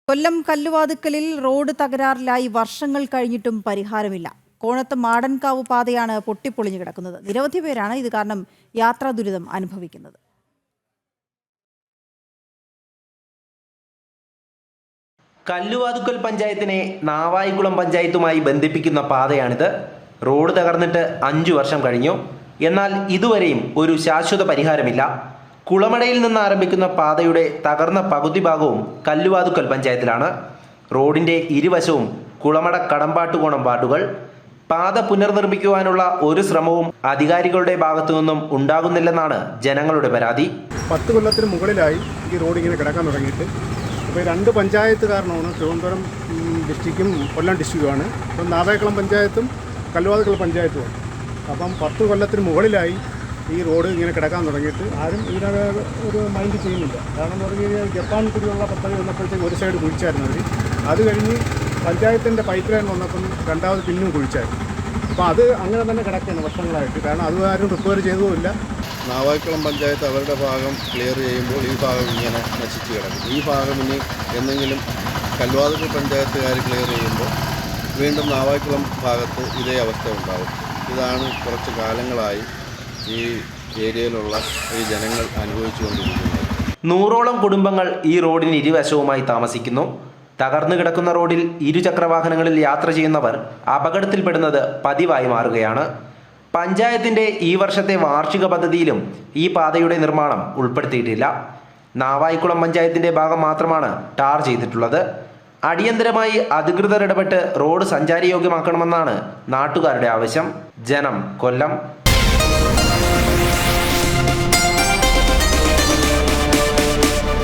കൊല്ലം കല്ലുവാതുക്കലിൽ road തകരാറിലായി വർഷങ്ങൾ കഴിഞ്ഞിട്ടും പരിഹാരമില്ല. കോണത്ത് മാടൻകാവ് പാതയാണ് പൊട്ടിപ്പൊളിഞ്ഞു കിടക്കുന്നത്. നിരവധി പേരാണ് ഇത് കാരണം യാത്രാ ദുരിതം അനുഭവിക്കുന്നത്. കല്ലുവാതുക്കൽ പഞ്ചായത്തിനെ നാവായിക്കുളം പഞ്ചായത്തുമായി ബന്ധിപ്പിക്കുന്ന പാതയാണിത്. റോഡ് തകർന്നിട്ട് 5 വർഷം കഴിഞ്ഞു. എന്നാൽ ഇതുവരെയും ഒരു ശാശ്വത പരിഹാരമില്ല. കുളമടയിൽ നിന്ന് ആരംഭിക്കുന്ന പാതയുടെ തകർന്ന പകുതി ഭാഗവും കല്ലുവാതുക്കൽ പഞ്ചായത്തിലാണ്. റോഡിന്റെ ഇരുവശവും കുളമട കടമ്പാട്ടുകോണം വാർഡുകൾ. പാത പുനർനിർമ്മിക്കുവാനുള്ള ഒരു ശ്രമവും അധികാരികളുടെ ഭാഗത്തു നിന്നും ഉണ്ടാകുന്നില്ലെന്നാണ് ജനങ്ങളുടെ പരാതി. 10 കൊല്ലത്തിന് മുകളിലായി ഈ റോഡ് ഇങ്ങനെ കിടക്കാൻ തുടങ്ങിയിട്ട്. അപ്പോൾ 2 പഞ്ചായത്ത് കാരണമാണ്. തിരുവനന്തപുരം ഡിസ്ട്രിക്റ്റും കൊല്ലം ഡിസ്ട്രിക്റ്റുമാണ്. അപ്പം നാവായിക്കുളം പഞ്ചായത്തും കല്ലുവാതുക്കൽ പഞ്ചായത്തുമാണ്. അപ്പം 10 കൊല്ലത്തിന് മുകളിലായി ഈ റോഡ് ഇങ്ങനെ കിടക്കാൻ തുടങ്ങിയിട്ട് ആരും ഇതിനകത്ത് ഒരു മൈൻഡ് ചെയ്യുന്നില്ല. കാരണം എന്ന് പറഞ്ഞു കഴിഞ്ഞാൽ ജപ്പാൻ കുടിയുള്ള പദ്ധതി വന്നപ്പോഴത്തേക്ക് ഒരു സൈഡ് കുഴിച്ചായിരുന്നു അവർ. അത് കഴിഞ്ഞ് പഞ്ചായത്തിൻ്റെ പൈപ്പ് ലൈൻ വന്നപ്പം രണ്ടാമത് പിന്നും കുഴിച്ചായിരുന്നു. അപ്പോൾ അത് അങ്ങനെ തന്നെ കിടക്കുകയാണ് വർഷങ്ങളായിട്ട്. കാരണം അത് ആരും റിപ്പയർ ചെയ്തതുമില്ല. നാവായിക്കുളം പഞ്ചായത്ത് അവരുടെ ഭാഗം ക്ലിയർ ചെയ്യുമ്പോൾ ഈ ഭാഗം ഇങ്ങനെ നശിച്ച് കിടക്കും. ഈ ഭാഗം ഇനി എന്തെങ്കിലും കല്ലുവാതുക്കൽ പഞ്ചായത്തുകാർ ക്ലിയർ ചെയ്യുമ്പോൾ വീണ്ടും നാവായിക്കുളം ഭാഗത്ത് ഇതേ അവസ്ഥ ഉണ്ടാകും. ഇതാണ് കുറച്ച് കാലങ്ങളായി ഈ ഏരിയയിലുള്ള ഈ ജനങ്ങൾ അനുഭവിച്ചുകൊണ്ടിരിക്കുന്നത്. 100ഓളം കുടുംബങ്ങൾ ഈ റോഡിന് ഇരുവശവുമായി താമസിക്കുന്നു. തകർന്നു കിടക്കുന്ന റോഡിൽ ഇരുചക്രവാഹനങ്ങളിൽ യാത്ര ചെയ്യുന്നവർ അപകടത്തിൽപ്പെടുന്നത് പതിവായി മാറുകയാണ്. പഞ്ചായത്തിന്റെ ഈ വർഷത്തെ വാർഷിക പദ്ധതിയിലും ഈ പാതയുടെ നിർമ്മാണം ഉൾപ്പെടുത്തിയിട്ടില്ല. നാവായിക്കുളം പഞ്ചായത്തിന്റെ ഭാഗം മാത്രമാണ് ടാർ ചെയ്തിട്ടുള്ളത്. അടിയന്തരമായി അധികൃതർ ഇടപെട്ട് റോഡ് സഞ്ചാരയോഗ്യമാക്കണമെന്നാണ് നാട്ടുകാരുടെ ആവശ്യം. ജനം, കൊല്ലം.